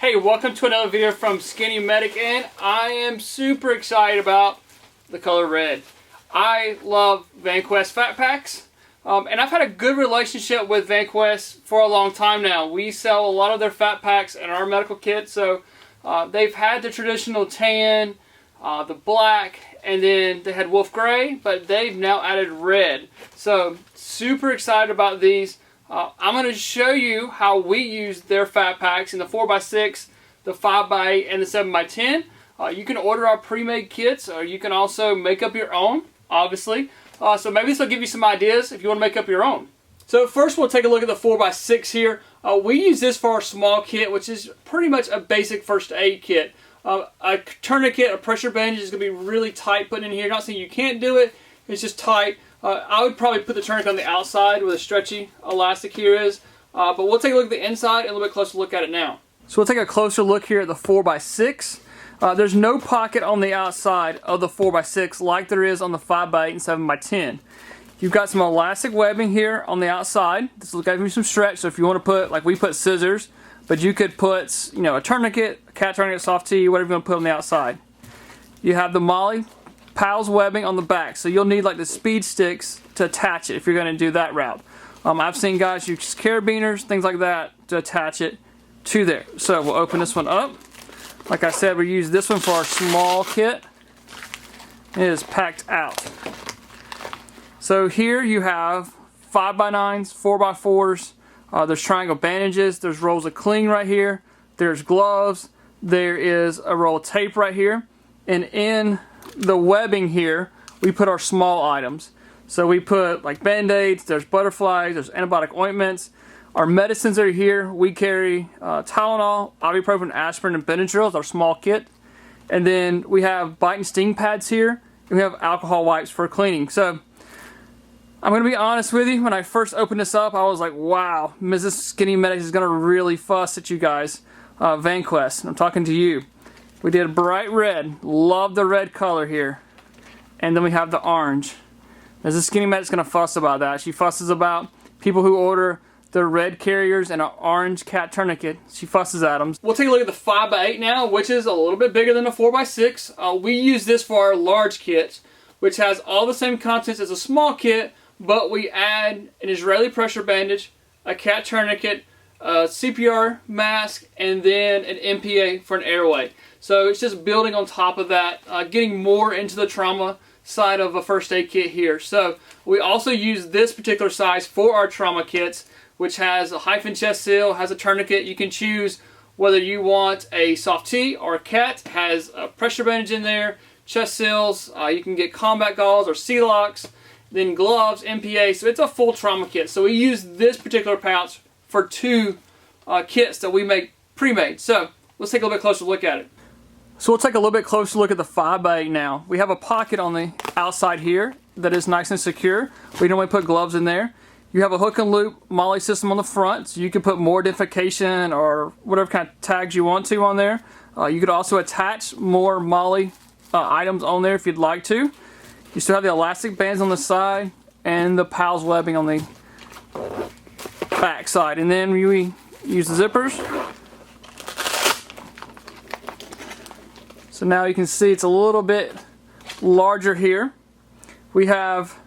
Hey, welcome to another video from SkinnyMedic, and I am super excited about the color red. I love Vanquest FATPacks, and I've had a good relationship with Vanquest for a long time now. We sell a lot of their fat packs in our medical kit, so they've had the traditional tan, the black, and then they had wolf gray, but they've now added red. So super excited about these. I'm going to show you how we use their fat packs in the 4x6, the 5x8, and the 7x10. You can order our pre-made kits, or you can also make up your own, obviously. So maybe this will give you some ideas if you want to make up your own. So first we'll take a look at the 4x6 here. We use this for our small kit, which is pretty much a basic first aid kit. A tourniquet, a pressure bandage is going to be really tight putting in here. Not saying you can't do it, it's just tight. I would probably put the tourniquet on the outside where the stretchy elastic here is. But we'll take a look at the inside and a little bit closer look at it now. So we'll take a closer look here at the 4x6. There's no pocket on the outside of the 4x6 like there is on the 5x8 and 7x10. You've got some elastic webbing here on the outside. This will give you some stretch, so if you want to put, like we put scissors, but you could put, you know, a tourniquet, a cat tourniquet, soft tee, whatever you want to put on the outside. You have the Molly Pals webbing on the back, so you'll need like the speed sticks to attach it if you're going to do that route. I've seen guys use carabiners, things like that, to attach it to there. So we'll open this one up. Like I said, we use this one for our small kit. It is packed out. So here you have 5x9s, 4x4s. There's triangle bandages. There's rolls of cling right here. There's gloves. There is a roll of tape right here. And in the webbing here, we put our small items. So we put like band-aids, there's butterflies, there's antibiotic ointments. Our medicines are here. We carry Tylenol, ibuprofen, aspirin, and Benadryl as our small kit. And then we have bite and sting pads here. And we have alcohol wipes for cleaning. So I'm going to be honest with you, when I first opened this up, I was like, wow, Mrs. SkinnyMedic is going to really fuss at you guys. Vanquest, I'm talking to you. We did bright red. Love the red color here. And then we have the orange. Mrs. SkinnyMedic is going to fuss about that. She fusses about people who order the red carriers and an orange cat tourniquet. She fusses at them. We'll take a look at the 5x8 now, which is a little bit bigger than the 4x6. We use this for our large kits, which has all the same contents as a small kit, but we add an Israeli pressure bandage, a cat tourniquet, a CPR mask, and then an MPA for an airway. So it's just building on top of that, getting more into the trauma side of a first aid kit here. So we also use this particular size for our trauma kits, which has a hyphen chest seal, has a tourniquet. You can choose whether you want a soft tee or a cat. It has a pressure bandage in there, chest seals. You can get combat gauze or C-locks, then gloves, MPA. So it's a full trauma kit. So we use this particular pouch for two kits that we make pre-made. So let's take a little bit closer look at it. So we'll take a little bit closer look at the 5x8 now. We have a pocket on the outside here that is nice and secure. We normally put gloves in there. You have a hook and loop Molly system on the front, so you can put more identification or whatever kind of tags you want to on there. You could also attach more Molly items on there if you'd like to. You still have the elastic bands on the side and the Pals webbing on the back side. And then we use the zippers. So now you can see it's a little bit larger here. We have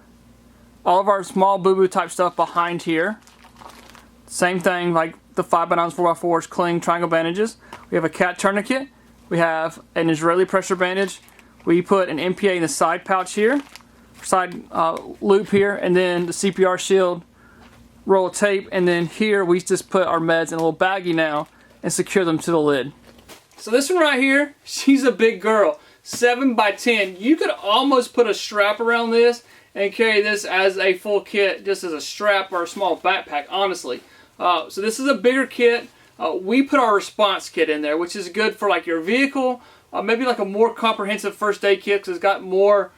all of our small boo-boo type stuff behind here. Same thing like the 5x9s, 4x4s, cling, triangle bandages. We have a cat tourniquet. We have an Israeli pressure bandage. We put an MPA in the side pouch here, side loop here, and then the CPR shield, roll of tape, and then here we just put our meds in a little baggie now and secure them to the lid. So this one right here, she's a big girl, 7x10. You could almost put a strap around this and carry this as a full kit, just as a strap or a small backpack, honestly. So this is a bigger kit. We put our response kit in there, which is good for like your vehicle, maybe like a more comprehensive first aid kit because it's got more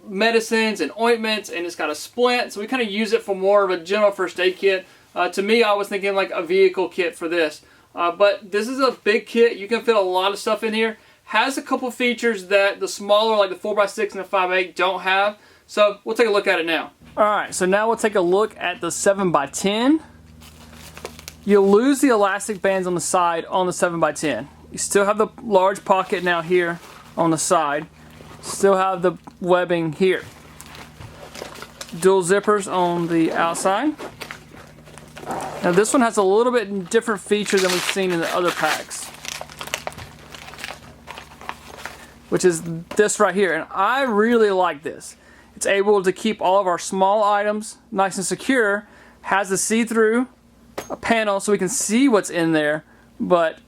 medicines and ointments, and it's got a splint. So we kind of use it for more of a general first aid kit. To me, I was thinking like a vehicle kit for this. But this is a big kit. You can fit a lot of stuff in here. Has a couple features that the smaller, like the 4x6 and the 5x8, don't have. So we'll take a look at it now. Alright, so now we'll take a look at the 7x10. You'll lose the elastic bands on the side on the 7x10. You still have the large pocket now here on the side. Still have the webbing here. Dual zippers on the outside. Now this one has a little bit different feature than we've seen in the other packs, which is this right here, and I really like this. It's able to keep all of our small items nice and secure. Has a see-through panel so we can see what's in there, but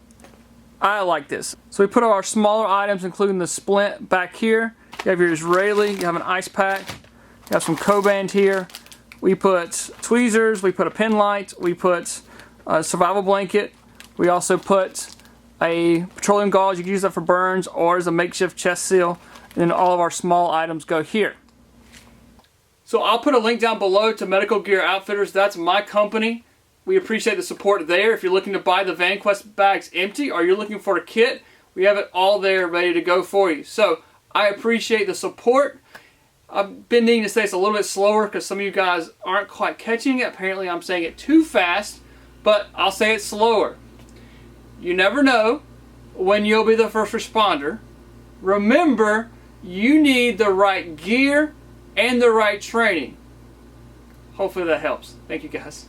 I like this. So we put our smaller items, including the splint, back here. You have your Israeli, you have an ice pack, you have some Coband here. We put tweezers, we put a pen light, we put a survival blanket. We also put a petroleum gauze. You can use that for burns or as a makeshift chest seal. And then all of our small items go here. So I'll put a link down below to Medical Gear Outfitters. That's my company. We appreciate the support there. If you're looking to buy the Vanquest bags empty or you're looking for a kit, we have it all there ready to go for you. So I appreciate the support. I've been needing to say it's a little bit slower because some of you guys aren't quite catching it. Apparently I'm saying it too fast, but I'll say it slower. You never know when you'll be the first responder. Remember, you need the right gear and the right training. Hopefully that helps. Thank you guys.